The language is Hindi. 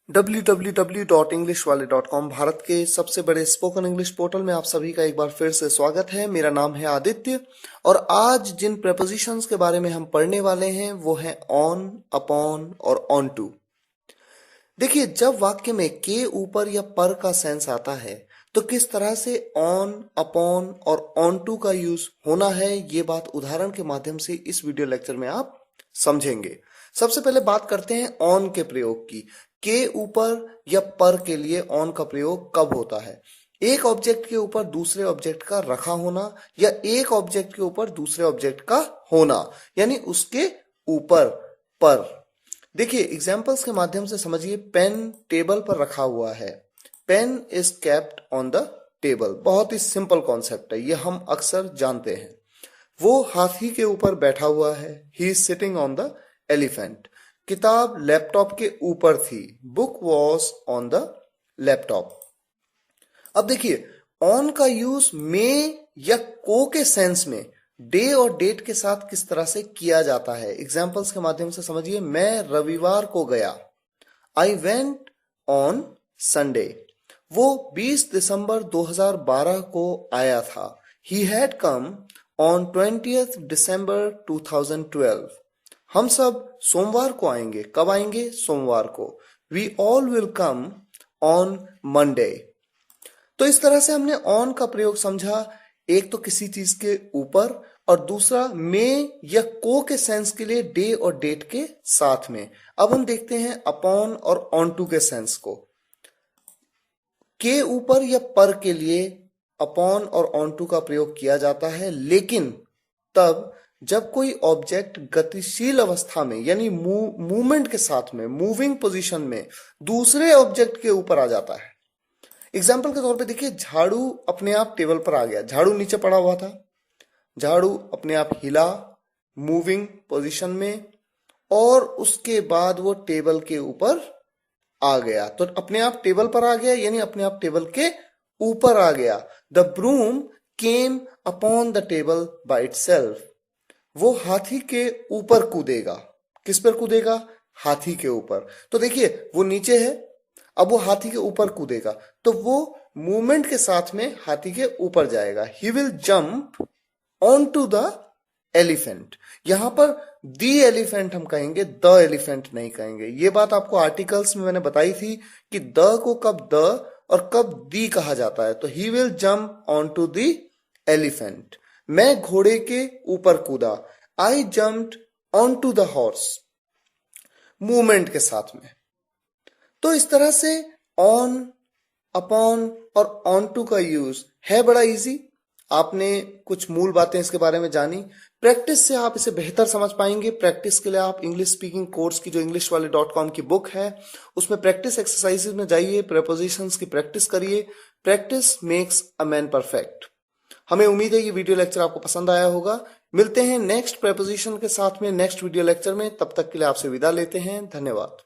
www.englishwale.com भारत के सबसे बड़े स्पोकन इंग्लिश पोर्टल में आप सभी का एक बार फिर से स्वागत है। मेरा नाम है आदित्य और आज जिन प्रेपोजिशंस के बारे में हम पढ़ने वाले हैं वो है ऑन, अपॉन और ऑन टू। देखिए, जब वाक्य में के ऊपर या पर का सेंस आता है तो किस तरह से ऑन, अपॉन और ऑन टू का यूज होना है, ये बात उदाहरण के माध्यम से इस वीडियो लेक्चर में आप समझेंगे। सबसे पहले बात करते हैं ऑन के प्रयोग की। के ऊपर या पर के लिए ऑन का प्रयोग कब होता है? एक ऑब्जेक्ट के ऊपर दूसरे ऑब्जेक्ट का रखा होना या एक ऑब्जेक्ट के ऊपर दूसरे ऑब्जेक्ट का होना, यानी उसके ऊपर पर। देखिए, एग्जाम्पल्स के माध्यम से समझिए। पेन टेबल पर रखा हुआ है। Pen is kept on the table. बहुत ही सिंपल कॉन्सेप्ट है, ये हम अक्सर जानते हैं। वो हाथी के ऊपर बैठा हुआ है। He is sitting on the elephant. किताब लैपटॉप के ऊपर थी। Book was on the laptop. अब देखिए, ऑन का यूज में या को के सेंस में डे और डेट के साथ किस तरह से किया जाता है, एग्जाम्पल्स के माध्यम से समझिए। मैं रविवार को गया। I went on Sunday. वो 20 दिसंबर 2012 को आया था। He had come on 20th December 2012। हम सब सोमवार को आएंगे। कब आएंगे? सोमवार को। We all will come on Monday. तो इस तरह से हमने ऑन का प्रयोग समझा, एक तो किसी चीज के ऊपर और दूसरा में या को के सेंस के लिए डे और डेट के साथ में। अब हम देखते हैं अपॉन और ऑन टू के सेंस को। के ऊपर या पर के लिए अपॉन और ऑन टू का प्रयोग किया जाता है, लेकिन तब जब कोई ऑब्जेक्ट गतिशील अवस्था में यानी मूवमेंट के साथ में, मूविंग पोजीशन में दूसरे ऑब्जेक्ट के ऊपर आ जाता है। एग्जाम्पल के तौर पे देखिए, झाड़ू अपने आप टेबल पर आ गया। झाड़ू नीचे पड़ा हुआ था। झाड़ू अपने आप हिला मूविंग पोजीशन में और उसके बाद वो टेबल के ऊपर आ गया। तो अपने आप टेबल पर आ गया यानी अपने आप टेबल के ऊपर आ गया। The broom came upon the table by itself. वो हाथी के ऊपर कूदेगा। किस पर कूदेगा? हाथी के ऊपर। तो देखिए, वो नीचे है, अब वो हाथी के ऊपर कूदेगा तो वो मूवमेंट के साथ में हाथी के ऊपर जाएगा। He will jump on to the elephant. यहां पर द एलिफेंट हम कहेंगे, द एलिफेंट नहीं कहेंगे। ये बात आपको आर्टिकल्स में मैंने बताई थी कि द को कब द और कब दी कहा जाता है। तो he will jump on to the elephant. मैं घोड़े के ऊपर कूदा। I jumped on to the horse. Movement के साथ में। तो इस तरह से ऑन, अपॉन और ऑन टू का यूज है बड़ा इजी। आपने कुछ मूल बातें इसके बारे में जानी। प्रैक्टिस से आप इसे बेहतर समझ पाएंगे। प्रैक्टिस के लिए आप इंग्लिश स्पीकिंग कोर्स की जो englishwale.com की बुक है उसमें प्रैक्टिस एक्सरसाइजेज में जाइए, प्रेपोजिशंस की प्रैक्टिस करिए। Practice makes a man perfect. हमें उम्मीद है ये वीडियो लेक्चर आपको पसंद आया होगा। मिलते हैं नेक्स्ट प्रेपोजिशन के साथ में नेक्स्ट वीडियो लेक्चर में। तब तक के लिए आपसे विदा लेते हैं। धन्यवाद।